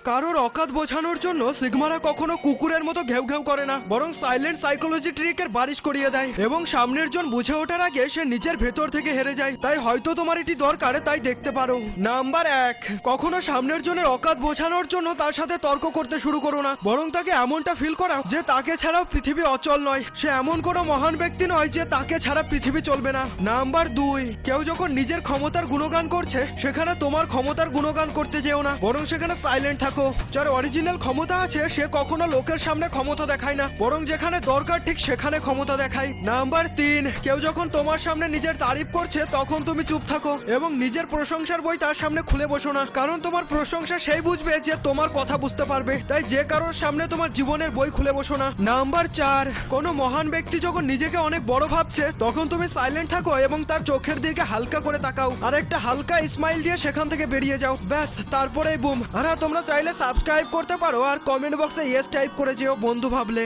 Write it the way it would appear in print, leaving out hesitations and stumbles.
কারোর অকাত বোঝানোর জন্য সিগমারা কখনো কুকুরের মতো ঘেউ ঘেউ করে না, বরং সাইলেন্ট সাইকোলজি ট্রিকের বারিশ করিয়ে দেয় এবং সামনের জন বুঝে ওঠার আগে সে নিজের ভেতর থেকে হেরে যায়। তাই হয়তো তোমার এটি দরকার, তাই দেখতে পারো। নাম্বার 1, কখনো সামনের জনের অকাত বোঝানোর জন্য তার সাথে তর্ক করতে শুরু করো না, বরং তাকে এমনটা ফিল করাও যে তাকে ছাড়াও পৃথিবী অচল নয়। সে এমন কোনো মহান ব্যক্তি নয় যে তাকে ছাড়া পৃথিবী চলবে না। নাম্বার 2, কেউ যখন নিজের ক্ষমতার গুণগান করছে সেখানে তোমার ক্ষমতার গুণগান করতে যেও না, বরং সেখানে সাইলেন্ট থাকো। যার অরিজিনাল ক্ষমতা আছে সে কখনো লোকের সামনে ক্ষমতা দেখায় না, বরং যেখানে দরকার ঠিক সেখানে ক্ষমতা দেখায়। নাম্বার 3, কেউ যখন তোমার সামনে নিজের তারিফ করছে তখন তুমি চুপ থাকো এবং নিজের প্রশংসার বই তার সামনে খুলে বসো না, কারণ তোমার প্রশংসা সেই বুঝবে যে তোমার কথা বুঝতে পারবে। তাই যে কারোর সামনে তোমার জীবনের বই খুলে বসো না। নাম্বার 4, কোনো মহান ব্যক্তি যখন নিজেকে অনেক বড় ভাবছে তখন তুমি সাইলেন্ট থাকো এবং তার চোখের দিকে হালকা করে তাকাও আর একটা হালকা স্মাইল দিয়ে সেখান থেকে বেরিয়ে যাও, ব্যাস, তারপরেই বুম। আর তোমরা চাইলে সাবস্ক্রাইব করতে পারো আর কমেন্ট বক্সে ইয়েস টাইপ করে যেও বন্ধু ভাবলে।